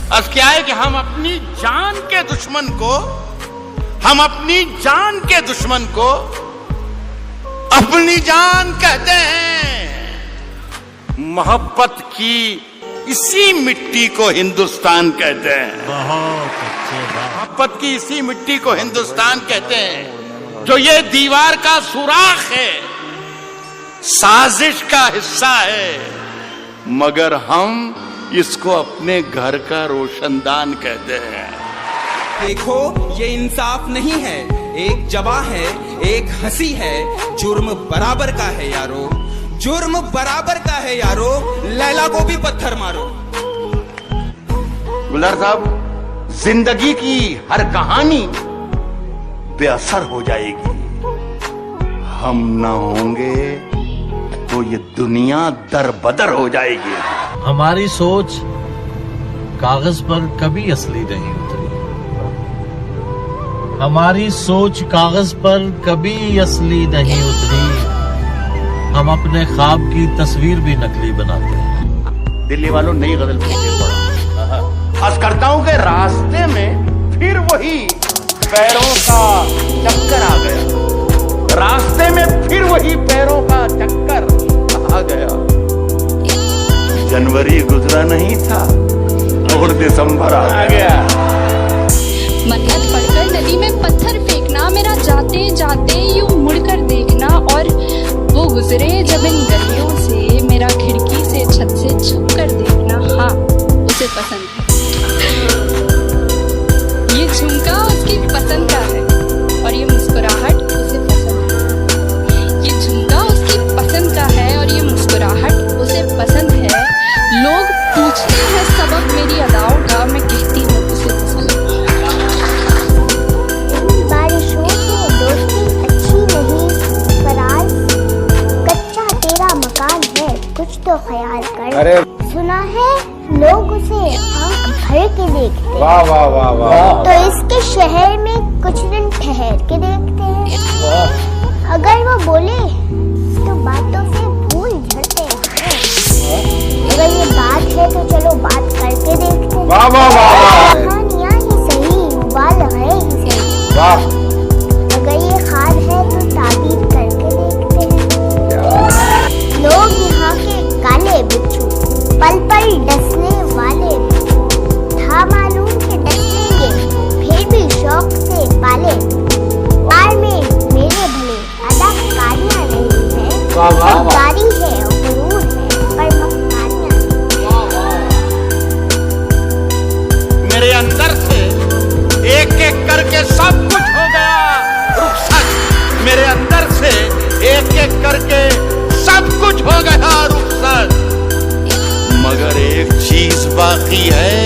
अब क्या है कि हम अपनी जान के दुश्मन को अपनी जान कहते हैं। मोहब्बत की इसी मिट्टी को हिंदुस्तान कहते हैं। बहुत अच्छे बात। मोहब्बत की इसी मिट्टी को हिंदुस्तान कहते हैं, जो ये दीवार का सुराख है, साजिश का हिस्सा है, मगर हम इसको अपने घर का रोशनदान कहते हैं। देखो ये इंसाफ नहीं है, एक जवा है एक हंसी है, जुर्म बराबर का है यारो, जुर्म बराबर का है यारो, लैला को भी पत्थर मारो। गुलजार साहब, जिंदगी की हर कहानी बेअसर हो जाएगी, हम ना होंगे तो ये दुनिया दरबदर हो जाएगी। हमारी सोच कागज पर कभी असली नहीं उतरी, हमारी सोच कागज पर कभी असली नहीं उतरी, हम अपने ख्वाब की तस्वीर भी नकली बनाते हैं। दिल्ली वालों नई गजल पढ़ा, आज करता हूं कि रास्ते में फिर वही पैरों का चक्कर आ गया, रास्ते में फिर वही पैरों का चक्कर आ गया। जनवरी गुजरा नहीं था और दिसंबर आ गया। मन्नत पढ़कर नदी में पत्थर फेंकना, मेरा जाते जाते यूं मुड़कर देखना, और वो गुजरे जब इन गलियों से, मेरा खिड़की से छत से छुप कर देखना, हाँ उसे पसंद है। ये झुमका उसकी पसंद का है और ये मुस्कुराहट उसे पसंद है। ये झुमका उसकी पसंद का है और ये मुस्कुराहट उसे पसंद है। लोग पूछते हैं सबक मेरी अदाओं का, मैं कहती हूँ उसे पसंद है। बारिशों से दोस्ती अच्छी नहीं, फराज कच्चा तेरा मकान है, कुछ तो ख्याल कर। अरे सुना है लोग उसे आंख भर के देखते हैं, वाह वाह वाह वाह। तो इसके शहर में कुछ दिन ठहर के देखते हैं। अगर वो बोले तो बातों से भूल झड़ते हैं, अगर ये बात है तो चलो बात करके देखते हैं। वाह वाह वाह। कहानियाँ ही सही, उबाल है ही सही, वाह। अगर ये ख्वाब है तो ताबीर करके देखते हैं। लोग यहाँ के काले बिच्छू, पल पल डसने वाले, था मालूम कि डसेंगे फिर भी शौक से पाले। प्यार में मेरे भले अदाकारियाँ नहीं है, सरकारी है गुरूर है, पर मक्कारियाँ मेरे अंदर से एक एक करके सब कुछ हो गया रुखसत, मेरे अंदर से एक एक करके सब कुछ हो गया रुखसत, मगर एक चीज बाकी है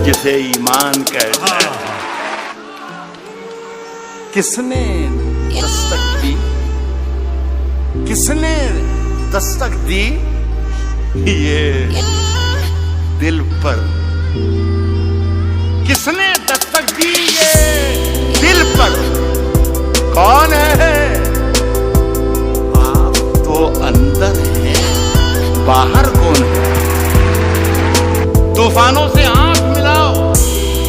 जिसे ईमान कहते हैं। किसने दस्तक दी, किसने दस्तक दी ये दिल पर, किसने दस्तक दी ये दिल पर, कौन है? आप तो अंदर है, बाहर कौन है? तूफानों से आंख मिलाओ,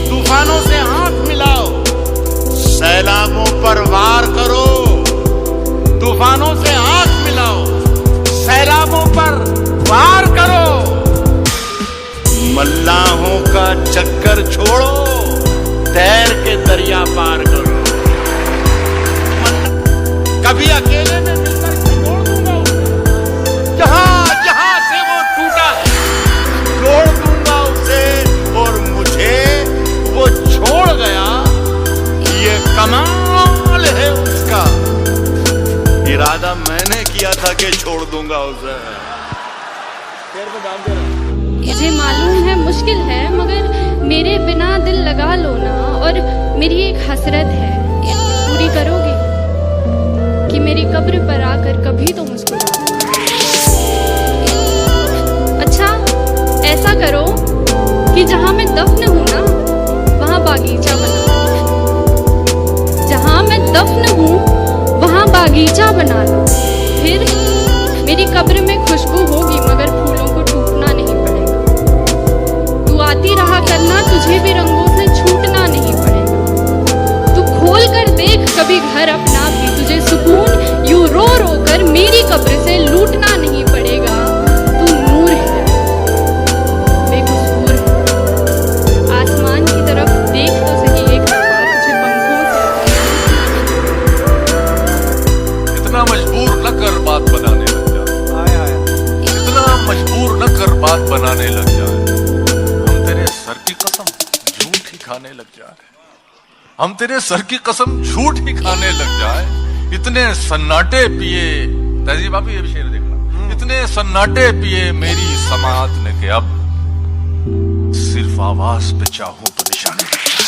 तूफानों से आंख मिलाओ, सैलाबों पर वार करो, तूफानों से आंख मिलाओ, सैलाबों पर वार करो, मल्लाहों का चक्कर छोड़ो, तैर के दरिया पार करो। कभी अकेले में मिलकर छोड़ दूंगा उसे, जहां जहां से वो टूटा है जोड़ दूंगा उसे, और मुझे वो छोड़ गया, ये कमाल है उसका, इरादा मैंने किया था कि छोड़ दूंगा उसे। मुझे मालूम है मुश्किल है, मगर मेरे बिना दिल लगा लो ना, और मेरी एक हसरत है, पूरी करोगे कि मेरी कब्र पर आकर कभी तो मुस्कुरा। अच्छा ऐसा करो कि जहां मैं दफन हूं ना वहां बागीचा बना, जहां मैं दफन हूं वहां बागीचा बना लो, फिर मेरी कब्र में खुशबू होगी मगर फूलों को टूटना नहीं पड़ेगा। तू आती रहा वरना तुझे भी रंगों से छूटना नहीं पड़ेगा। तू खोल कर देख कभी घर अपना भी, तुझे सुकून यूं रो रो कर मेरी कब्र से लूटना नहीं पड़ेगा। तू नूर है, बेकसूर है, आसमान की तरफ देख तो सही एक दफा, तुझे पंखों से। इतना मजबूर न कर बात बनाने लग जाए, इतना मजबूर न कर बात बनाने लग जाए, हम तेरे सर की कसम झूठ ही खाने लग जाए, हम तेरे सर की कसम झूठ ही खाने लग जाए। इतने सन्नाटे पिए, तहजीब आप ये शेर देखना, इतने सन्नाटे पिए मेरी समात ने के अब सिर्फ आवाज पे चाहूं तो निशाने लग जाए।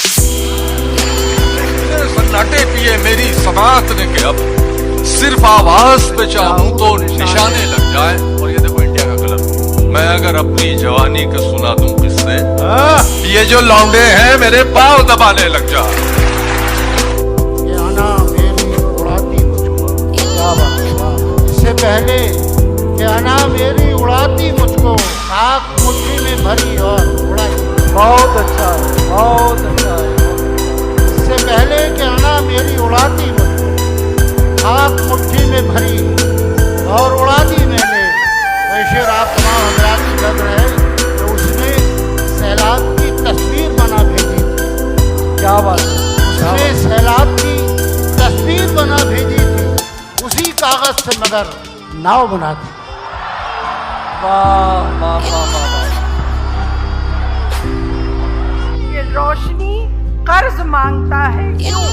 इतने सन्नाटे पिए मेरी समात ने के अब सिर्फ आवाज पे चाहूं तो निशाने लग जाए। और ये देखो इंडिया का कलर, मैं अगर अपनी जवानी के सुना दूं किससे, ये जो लौंडे हैं मेरे पांव दबाने लग जाए। ये आना मेरी उड़ाती मुझको, इससे पहले कि आना मेरी उड़ाती मुझको, आग मुट्ठी में भरी और उड़ाई। बहुत अच्छा, बहुत अच्छा। इससे पहले कि आना मेरी उड़ाती मुझको, आग मुट्ठी में भरी और उड़ा दी मैंने। वैसे आप तमाम हजरात की नजर है तो उसने सैलाब की तस्वीर बना भेजी थी। क्या बात, उसने सैलाब की तस्वीर बना भेजी थी, उसी कागज से मगर नाव बना दी। वाह वाह वाह वाह। ये रोशनी कर्ज मांगता है क्यों?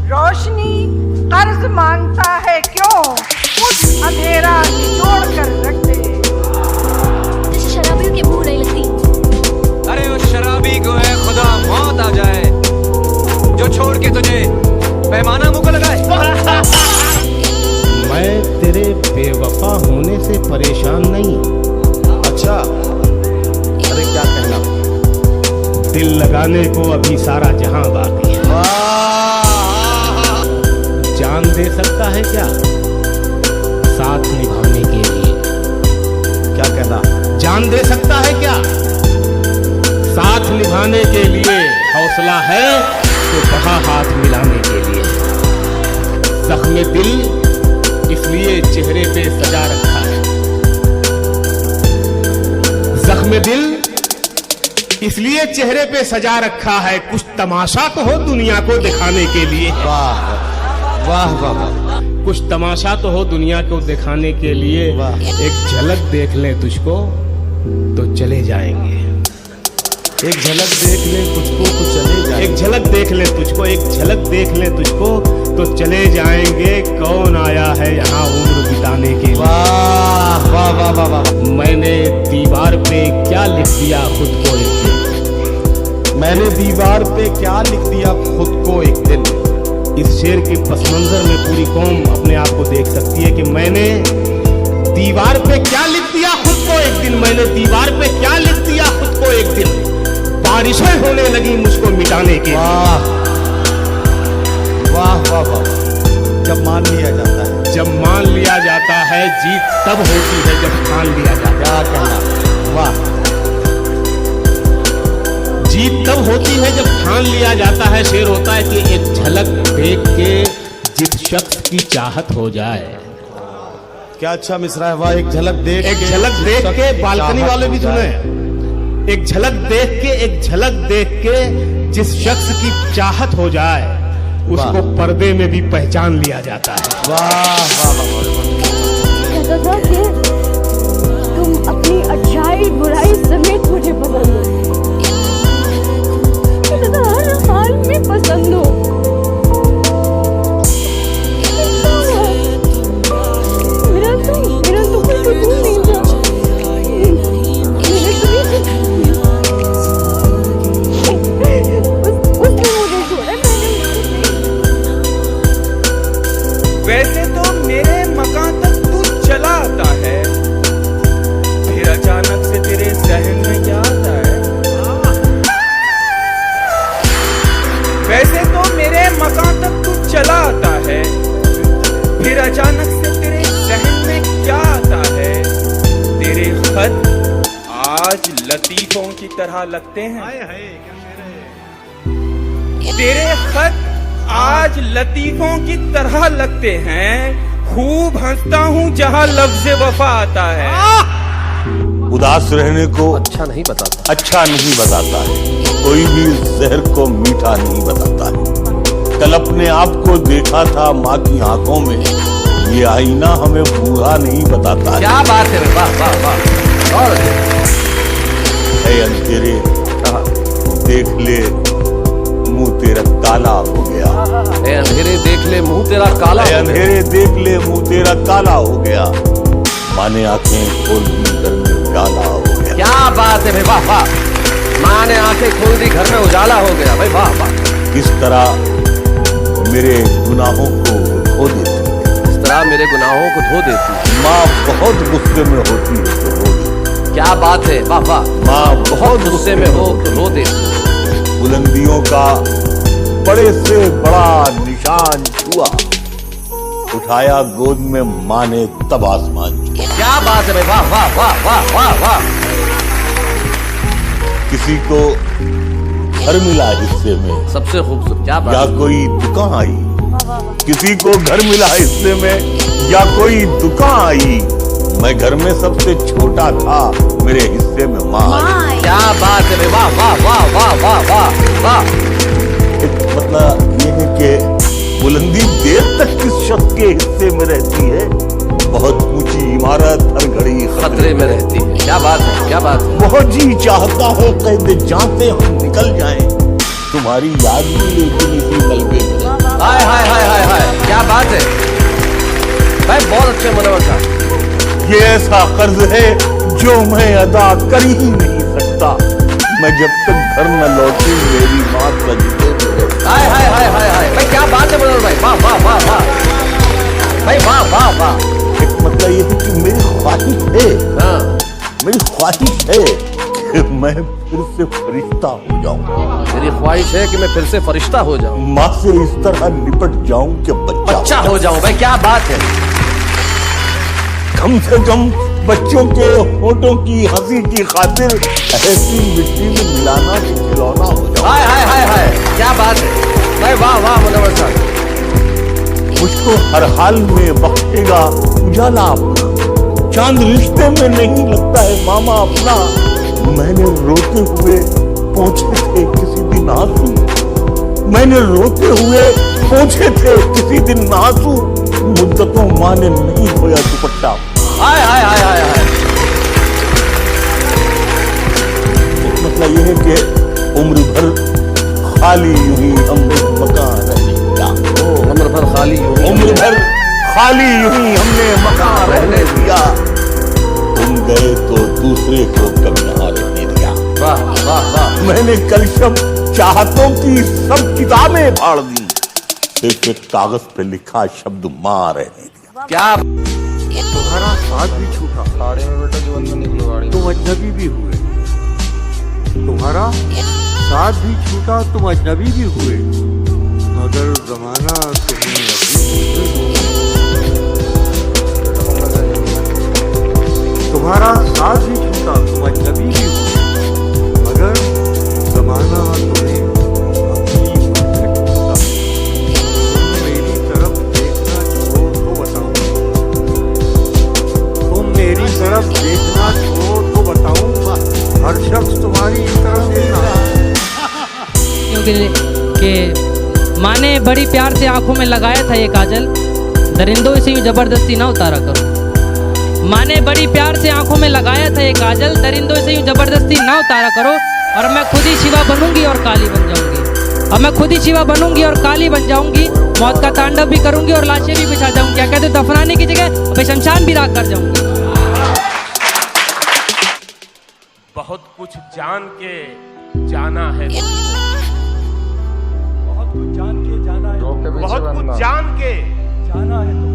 रोशनी कर्ज मांगता है क्यों? कुछ अंधेरा निचोड़ कर रख दे। जैसे शराबियों के मुंह नहीं लगती। अरे उस शराबी को है खुदा मौत आ जाए जो छोड़ के तुझे पैमाना मुंह को लगाए। मैं तेरे बेवफा होने से परेशान नहीं। अच्छा, अरे क्या कहना, दिल लगाने को अभी सारा जहां बाकी है। जान दे सकता है क्या साथ निभाने के लिए? क्या कहना, जान दे सकता है क्या साथ निभाने के लिए? हौसला है तो बढ़ा हाथ मिलाने के लिए। जख्म दिल इसलिए चेहरे पे सजा रखा है, जख्म दिल इसलिए चेहरे पे सजा रखा है, कुछ तमाशा तो हो दुनिया को दिखाने के लिए। वाह वाह वाह वाह, कुछ तमाशा तो हो दुनिया को दिखाने के लिए। एक झलक देख ले तुझको तो चले जाएंगे, एक झलक देख ले तुझको तो चले जाए। एक झलक देख ले तुझको, एक झलक देख ले तुझको तो चले जाएंगे। कौन आया है यहाँ उम्र बिताने के लिए? वाह वाह वाह वाह वाह। मैंने दीवार पे क्या लिख दिया खुद को एक दिन, मैंने दीवार पे क्या लिख दिया खुद को एक दिन। इस शेर के पस मंजर में पूरी कौम अपने आप को देख सकती है कि मैंने दीवार पे क्या लिख दिया खुद को एक दिन, मैंने दीवार पे क्या लिख दिया खुद को एक दिन। बारिशें होने लगी मुझको मिटाने के। वाह वाह वाह वाह। जब मान लिया जाता है, जब मान लिया जाता है, जीत तब होती है जब ठान लिया जाता है। क्या कहना, वाह। जीत तब होती है जब ठान लिया जाता है। शेर होता है कि एक झलक देख के जिस शख्स की चाहत हो जाए। क्या अच्छा मिसरा है, वाह। एक झलक देख, एक झलक देख के, बालकनी वाले भी सुने, एक झलक देख के, एक झलक देख के जिस शख्स की चाहत हो जाए उसको पर्दे में भी पहचान लिया जाता है। वाह वाह वाह। कहता था कि तुम अपनी अच्छाई बुराई समेत मुझे पसंद हो, कहता था हर हाल में पसंद हो। मेरा तो कोई सुकून नहीं था। उसने मुझे छोड़ा, वैसे तो मेरे मकान तक तू चला आता है, लतीफों की तरह लगते हैं। तेरे खत आज लतीफों की तरह लगते हैं। खूब हंसता हूँ जहाँ लफ्ज़ वफा आता है। उदास रहने को अच्छा नहीं बताता। अच्छा नहीं बताता है, कोई भी जहर को मीठा नहीं बताता है। कल अपने आप को देखा था माँ की आंखों में, ये आईना हमें बूढ़ा नहीं बताता है। क्या बात है, वाह वाह वाह। और ऐ अंधेरे देख ले मुंह तेरा काला हो गया। ए अंधेरे देख ले मुंह तेरा काला। ऐ अंधेरे देख ले मुंह तेरा काला हो गया। माने आंखें खोल दी घर में उजाला हो गया। क्या बात है भाई, वाह वाह। माँ ने आंखें खोल दी घर में उजाला हो गया भाई, वाह वाह। इस तरह मेरे गुनाहों को धो देती है। इस तरह मेरे गुनाहों को धो देती। माँ बहुत गुस्से में होती है तो रो देती। क्या बात है, वाह वाह। माँ बहुत गुस्से में हो तो रो देती। बुलंदियों का बड़े से बड़ा निशान छुआ, उठाया गोद में माँ ने तब आसमान छुआ। क्या बात है भाई, वाह वाह वाह वाह वाह वाह। किसी को घर मिला हिस्से में, सबसे खूबसूरत, क्या बात या है। कोई दुकान आई। किसी को घर मिला हिस्से में या कोई दुकान आई। मैं घर में सबसे छोटा था, मेरे हिस्से में माँ आई। क्या बात है, वाह वाह वाह वाह वाह वाह वाह। मतलब ये है कि बुलंदी देर तक किस शख्स के हिस्से में रहती है। बहुत ऊंची इमारत हर घड़ी खतरे में रहती है। क्या बात है, क्या बात है। बहुत जी चाहता है कैद जाते हम निकल जाएं, तुम्हारी याद भी लेकिन इसी मलबे में। हाय हाय हाय हाय हाय, क्या बात है भाई, बहुत अच्छे मनोहर साहब। ये ऐसा कर्ज है जो मैं अदा कर ही नहीं सकता। मैं जब तक घर न लौटूं मेरी माँ सजदे में रहती। हाय हाय हाय हाय हाय भाई, क्या बात है मनोहर भाई, वाह वाह वाह वाह भाई, वाह वाह वाह। एक मतलब ये है कि मेरी ख्वाहिश है, हाँ, मेरी ख्वाहिश है कि मैं फिर से फरिश्ता हो जाऊं। मेरी ख्वाहिश है कि मैं फिर से फरिश्ता हो जाऊं, माँ से इस तरह निपट जाऊं कि बच्चा हो जाऊं भाई, क्या बात है। कम से कम बच्चों के होठों की हंसी की खातिर ऐसी मिट्टी में मिलाना कि खिलौना हो जाऊं। हाय हाय हाय हाय, क्या बात है भाई, वाह वाह मनोहर साहब। मुझको हर हाल में बख्शेगा उजाला अपना, चांद रिश्ते में नहीं लगता है मामा अपना। मैंने रोते हुए पहुंचे थे किसी दिन आंसू, मैंने रोते हुए पहुंचे थे किसी दिन आंसू। मुद्दतों माँ ने नहीं धोया दुपट्टा। हाय हाय हाय हाय हाय। मतलब ये है कि उम्र भर खाली यूं ही हम मकान रहने दिया। उम्र भर खाली यूं ही उम्र भर खाली यूं ही हमने मकान रहने दिया। तुम गए तो दूसरे को कभी ना रहने दिया। वाह वाह वाह। मैंने कल शब्द चाहतों की सब किताबें फाड़ दी, सिर्फ एक कागज पे लिखा शब्द माँ रहने दिया। क्या तुम्हारा साथ भी छूटा, गाड़ी में बेटा जीवन में निकलो गाड़ी। तुम अजनबी भी हुए। तुम्हारा साथ भी छूटा, तुम अजनबी भी हुए, मगर जमाना तुम्हें तुम्हारा साथ भी छूटा, तुम अजनबी भी हुए, मगर जमाना तुम्हें अपनी ढूंढता। तुम मेरी तरफ देखना छोड़ो तो बताऊं, तुम मेरी तरफ देखना छोड़ो तो बताऊंगा, हर शख्स तुम्हारी तरफ देख रहा है। क्योंकि कि माँ ने बड़ी प्यार से आंखों में लगाया था ये काजल, दरिंदों से यूं जबरदस्ती ना उतारा करो। माँ ने बड़ी प्यार से आंखों में लगाया था ये काजल, दरिंदों से यूं जबरदस्ती ना उतारा करो। और मैं खुद ही शिवा बनूंगी और काली बन जाऊंगी, और मैं खुद ही शिवा बनूंगी और काली बन जाऊंगी। मौत का तांडव भी करूंगी और लाशें भी बिछा जाऊंगी। क्या कहते, दफनाने की जगह अभी शमशान भी राख कर जाऊंगी। बहुत कुछ जान के जाना है, बहुत कुछ जान के जाना है, बहुत कुछ जान के जाना है तुमको।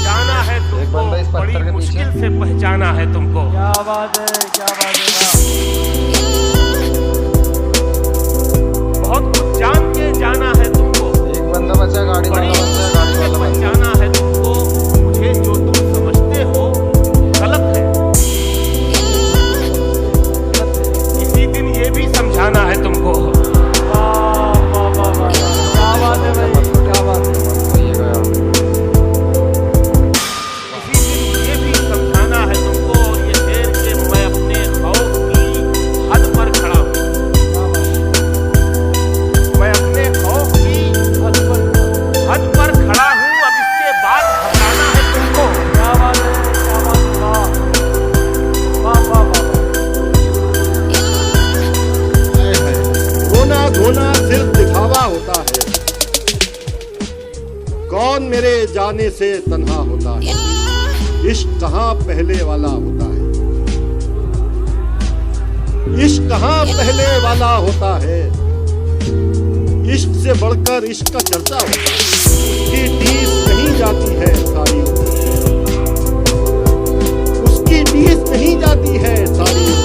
जाना है तुमको, बड़ी मुश्किल से पहचाना है तुमको। क्या बात है, क्या बात है। बहुत कुछ जान के जाना है तुमको, एक बंदा बचा गाड़ी बड़ी वाला बचा, गाड़ी मुश्किल से वाला पहचाना है तुमको। मुझे जो तुम समझते हो गलत है, पहचाना है तुमको। इसी दिन ये भी समझाना है तुमको ये शेर के मैं अपने खौफ की हद पर खड़ा हूँ। मैं अपने खौफ की हद पर खड़ा हूँ। अब इसके बाद घबराना है तुमको। रोना धोना सिर्फ दिखावा होता है। कौन मेरे जाने से तन्हा होता है। इश्क कहाँ पहले वाला होता है। इश्क कहाँ पहले वाला होता है। इश्क से बढ़कर इश्क का चर्चा होता है। उसकी टीस नहीं जाती है सारी, उसकी टीस नहीं जाती है सारी।